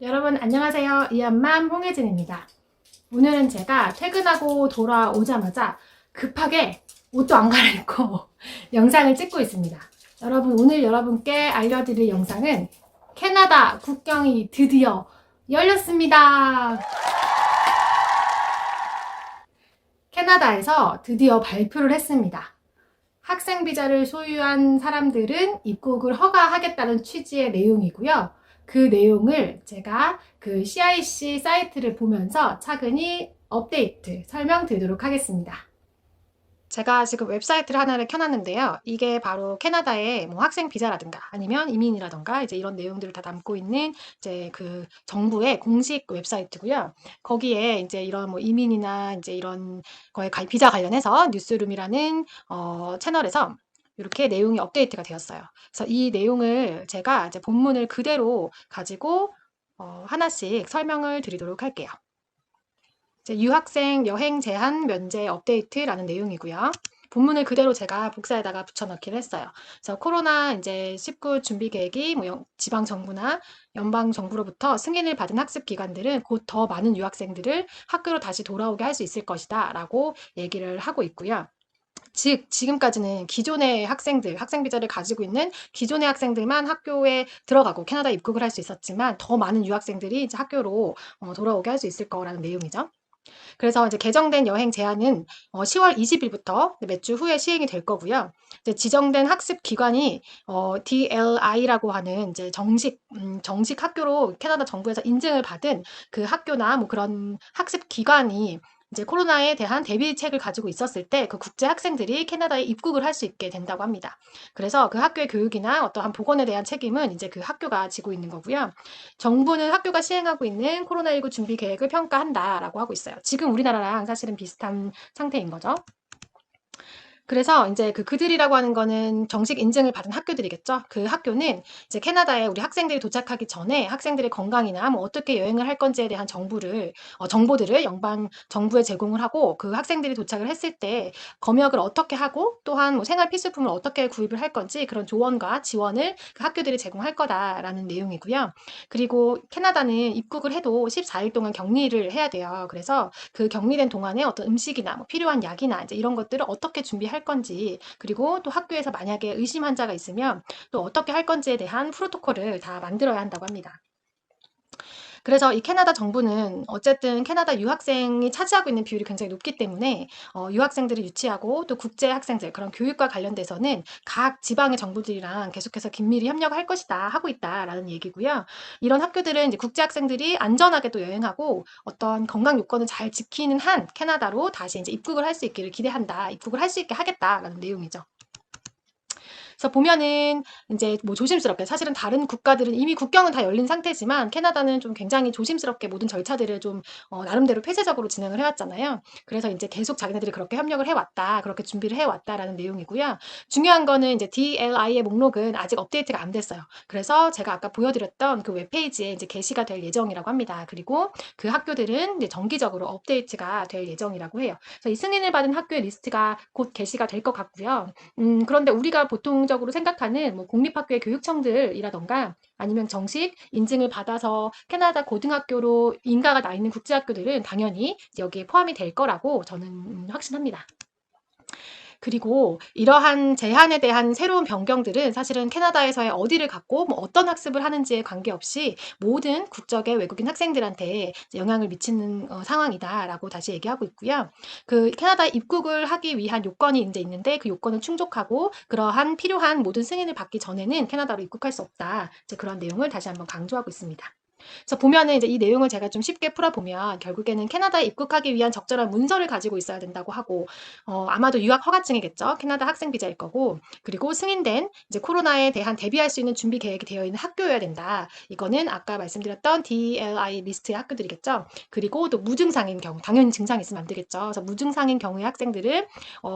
여러분 안녕하세요. 이한맘 홍혜진입니다. 오늘은 제가 퇴근하고 돌아오자마자 급하게 옷도 안 갈아입고 영상을 찍고 있습니다. 여러분 오늘 여러분께 알려드릴 영상은 캐나다 국경이 드디어 열렸습니다. 캐나다에서 드디어 발표를 했습니다. 학생 비자를 소유한 사람들은 입국을 허가하겠다는 취지의 내용이고요. 그 내용을 제가 그 CIC 사이트를 보면서 차근히 업데이트 설명드리도록 하겠습니다. 제가 지금 웹사이트를 하나를 켜놨는데요. 이게 바로 캐나다의 뭐 학생 비자라든가 아니면 이민이라든가 이제 이런 내용들을 다 담고 있는 이제 그 정부의 공식 웹사이트고요. 거기에 이제 이런 뭐 이민이나 이제 이런 거에 비자 관련해서 뉴스룸이라는 채널에서 이렇게 내용이 업데이트가 되었어요. 그래서 이 내용을 제가 이제 본문을 그대로 가지고 하나씩 설명을 드리도록 할게요. 이제 유학생 여행 제한 면제 업데이트라는 내용이고요. 본문을 그대로 제가 복사에다가 붙여넣기를 했어요. 그래서 코로나 이제 19 준비 계획이 뭐 지방 정부나 연방 정부로부터 승인을 받은 학습 기관들은 곧 더 많은 유학생들을 학교로 다시 돌아오게 할 수 있을 것이다라고 얘기를 하고 있고요. 즉 지금까지는 기존의 학생들, 학생 비자를 가지고 있는 기존의 학생들만 학교에 들어가고 캐나다 입국을 할 수 있었지만 더 많은 유학생들이 이제 학교로 돌아오게 할 수 있을 거라는 내용이죠. 그래서 이제 개정된 여행 제한은 10월 20일부터 몇 주 후에 시행이 될 거고요. 이제 지정된 학습 기관이 DLI라고 하는 이제 정식 학교로 캐나다 정부에서 인증을 받은 그 학교나 뭐 그런 학습 기관이 이제 코로나에 대한 대비책을 가지고 있었을 때 그 국제 학생들이 캐나다에 입국을 할 수 있게 된다고 합니다. 그래서 그 학교의 교육이나 어떠한 보건에 대한 책임은 이제 그 학교가 지고 있는 거고요. 정부는 학교가 시행하고 있는 코로나19 준비 계획을 평가한다라고 하고 있어요. 지금 우리나라랑 사실은 비슷한 상태인 거죠. 그래서 이제 그들이라고 하는 거는 정식 인증을 받은 학교들이겠죠. 그 학교는 이제 캐나다에 우리 학생들이 도착하기 전에 학생들의 건강이나 뭐 어떻게 여행을 할 건지에 대한 정보들을 연방 정부에 제공을 하고 그 학생들이 도착을 했을 때 검역을 어떻게 하고 또한 뭐 생활 필수품을 어떻게 구입을 할 건지 그런 조언과 지원을 그 학교들이 제공할 거다라는 내용이고요. 그리고 캐나다는 입국을 해도 14일 동안 격리를 해야 돼요. 그래서 그 격리된 동안에 어떤 음식이나 뭐 필요한 약이나 이제 이런 것들을 어떻게 준비할 건지 그리고 또 학교에서 만약에 의심 환자가 있으면 또 어떻게 할 건지에 대한 프로토콜을 다 만들어야 한다고 합니다. 그래서 이 캐나다 정부는 어쨌든 캐나다 유학생이 차지하고 있는 비율이 굉장히 높기 때문에 유학생들을 유치하고 또 국제 학생들 그런 교육과 관련돼서는 각 지방의 정부들이랑 계속해서 긴밀히 협력을 할 것이다 하고 있다라는 얘기고요. 이런 학교들은 이제 국제 학생들이 안전하게 또 여행하고 어떤 건강 요건을 잘 지키는 한 캐나다로 다시 이제 입국을 할 수 있기를 기대한다. 입국을 할 수 있게 하겠다라는 내용이죠. 그래서 보면은 이제 뭐 조심스럽게 사실은 다른 국가들은 이미 국경은 다 열린 상태지만 캐나다는 좀 굉장히 조심스럽게 모든 절차들을 좀 나름대로 폐쇄적으로 진행을 해왔잖아요. 그래서 이제 계속 자기네들이 그렇게 협력을 해왔다, 그렇게 준비를 해왔다라는 내용이고요. 중요한 거는 이제 DLI의 목록은 아직 업데이트가 안 됐어요. 그래서 제가 아까 보여드렸던 그 웹페이지에 이제 게시가 될 예정이라고 합니다. 그리고 그 학교들은 이제 정기적으로 업데이트가 될 예정이라고 해요. 그래서 이 승인을 받은 학교의 리스트가 곧 게시가 될 것 같고요. 그런데 우리가 보통적으로 생각하는 뭐 공립학교의 교육청들이라던가 아니면 정식 인증을 받아서 캐나다 고등학교로 인가가 나 있는 국제학교들은 당연히 여기에 포함이 될 거라고 저는 확신합니다. 그리고 이러한 제한에 대한 새로운 변경들은 사실은 캐나다에서의 어디를 갔고 뭐 어떤 학습을 하는지에 관계없이 모든 국적의 외국인 학생들한테 영향을 미치는 상황이다라고 다시 얘기하고 있고요. 그 캐나다에 입국을 하기 위한 요건이 이제 있는데 그 요건을 충족하고 그러한 필요한 모든 승인을 받기 전에는 캐나다로 입국할 수 없다. 이제 그런 내용을 다시 한번 강조하고 있습니다. 그래서 보면은 이제 이 내용을 제가 좀 쉽게 풀어보면 결국에는 캐나다에 입국하기 위한 적절한 문서를 가지고 있어야 된다고 하고 아마도 유학 허가증이겠죠. 캐나다 학생 비자일 거고 그리고 승인된 이제 코로나에 대한 대비할 수 있는 준비 계획이 되어 있는 학교여야 된다. 이거는 아까 말씀드렸던 DLI 리스트의 학교들이겠죠. 그리고 또 무증상인 경우 당연히 증상이 있으면 안 되겠죠. 그래서 무증상인 경우의 학생들은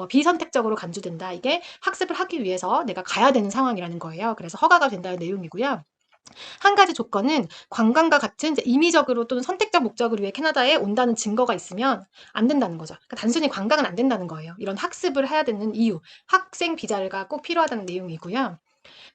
비선택적으로 간주된다. 이게 학습을 하기 위해서 내가 가야 되는 상황이라는 거예요. 그래서 허가가 된다는 내용이고요. 한 가지 조건은 관광과 같은 이제 임의적으로 또는 선택적 목적을 위해 캐나다에 온다는 증거가 있으면 안 된다는 거죠. 그러니까 단순히 관광은 안 된다는 거예요. 이런 학습을 해야 되는 이유, 학생 비자가 꼭 필요하다는 내용이고요.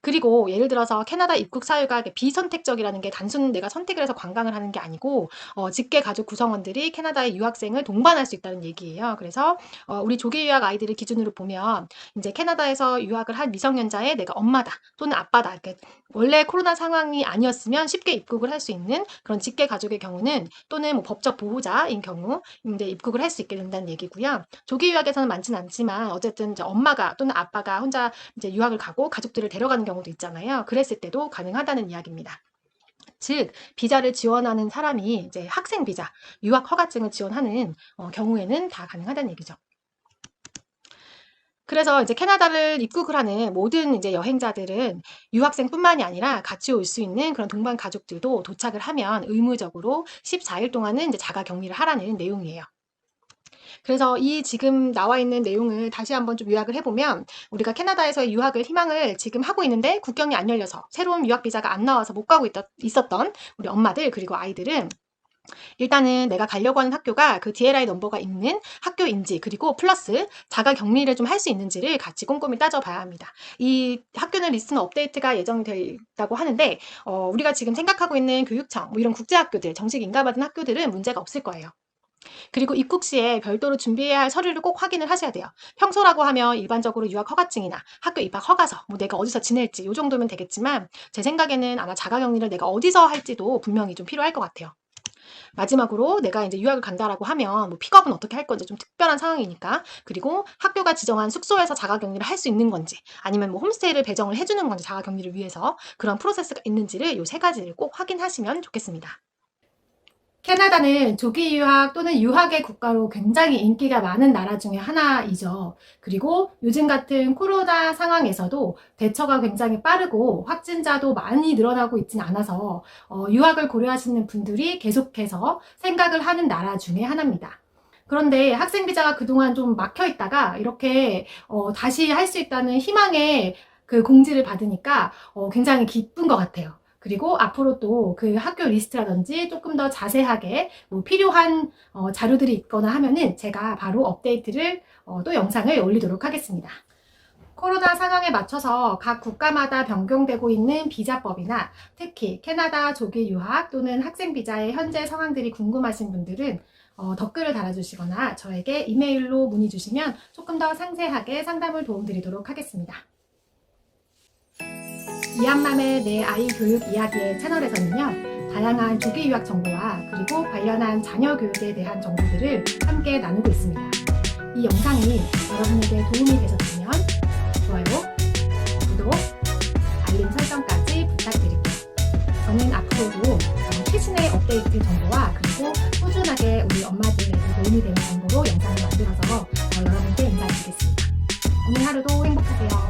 그리고 예를 들어서 캐나다 입국 사유가 비선택적이라는 게 단순 내가 선택을 해서 관광을 하는 게 아니고 직계 가족 구성원들이 캐나다의 유학생을 동반할 수 있다는 얘기예요. 그래서 우리 조기 유학 아이들을 기준으로 보면 이제 캐나다에서 유학을 한 미성년자의 내가 엄마다 또는 아빠다. 그러니까 원래 코로나 상황이 아니었으면 쉽게 입국을 할 수 있는 그런 직계 가족의 경우는 또는 뭐 법적 보호자인 경우 이제 입국을 할 수 있게 된다는 얘기고요. 조기 유학에서는 많지는 않지만 어쨌든 이제 엄마가 또는 아빠가 혼자 이제 유학을 가고 가족들을 데려가는 경우도 있잖아요. 그랬을 때도 가능하다는 이야기입니다. 즉, 비자를 지원하는 사람이 이제 학생 비자, 유학 허가증을 지원하는 경우에는 다 가능하다는 얘기죠. 그래서 이제 캐나다를 입국을 하는 모든 이제 여행자들은 유학생뿐만이 아니라 같이 올 수 있는 그런 동반 가족들도 도착을 하면 의무적으로 14일 동안은 이제 자가 격리를 하라는 내용이에요. 그래서 이 지금 나와 있는 내용을 다시 한번 좀 요약을 해보면 우리가 캐나다에서의 유학을 희망을 지금 하고 있는데 국경이 안 열려서 새로운 유학 비자가 안 나와서 못 가고 있었던 우리 엄마들 그리고 아이들은 일단은 내가 가려고 하는 학교가 그 DLI 넘버가 있는 학교인지 그리고 플러스 자가 격리를 좀 할 수 있는지를 같이 꼼꼼히 따져봐야 합니다. 이 학교는 리스트는 업데이트가 예정이 되어 있다고 하는데 우리가 지금 생각하고 있는 교육청 뭐 이런 국제학교들 정식 인가받은 학교들은 문제가 없을 거예요. 그리고 입국 시에 별도로 준비해야 할 서류를 꼭 확인을 하셔야 돼요. 평소라고 하면 일반적으로 유학 허가증이나 학교 입학 허가서, 뭐 내가 어디서 지낼지 이 정도면 되겠지만 제 생각에는 아마 자가격리를 내가 어디서 할지도 분명히 좀 필요할 것 같아요. 마지막으로 내가 이제 유학을 간다라고 하면 뭐 픽업은 어떻게 할 건지 좀 특별한 상황이니까 그리고 학교가 지정한 숙소에서 자가격리를 할 수 있는 건지 아니면 뭐 홈스테이를 배정을 해주는 건지 자가격리를 위해서 그런 프로세스가 있는지를 요 세 가지를 꼭 확인하시면 좋겠습니다. 캐나다는 조기 유학 또는 유학의 국가로 굉장히 인기가 많은 나라 중에 하나이죠. 그리고 요즘 같은 코로나 상황에서도 대처가 굉장히 빠르고 확진자도 많이 늘어나고 있진 않아서 유학을 고려하시는 분들이 계속해서 생각을 하는 나라 중에 하나입니다. 그런데 학생 비자가 그동안 좀 막혀 있다가 이렇게 다시 할 수 있다는 희망의 그 공지를 받으니까 굉장히 기쁜 것 같아요. 그리고 앞으로 또 그 학교 리스트라든지 조금 더 자세하게 뭐 필요한 자료들이 있거나 하면은 제가 바로 업데이트를 또 영상을 올리도록 하겠습니다. 코로나 상황에 맞춰서 각 국가마다 변경되고 있는 비자법이나 특히 캐나다 조기 유학 또는 학생 비자의 현재 상황들이 궁금하신 분들은 댓글을 달아주시거나 저에게 이메일로 문의 주시면 조금 더 상세하게 상담을 도움드리도록 하겠습니다. 이한맘의 내 아이 교육 이야기의 채널에서는요, 다양한 조기 유학 정보와 그리고 관련한 자녀 교육에 대한 정보들을 함께 나누고 있습니다. 이 영상이 여러분에게 도움이 되셨다면 좋아요, 구독, 알림 설정까지 부탁드릴게요. 저는 앞으로도 최신의 업데이트 정보와 그리고 꾸준하게 우리 엄마들에게 도움이 되는 정보로 영상을 만들어서 여러분께 인사드리겠습니다. 오늘 하루도 행복하세요.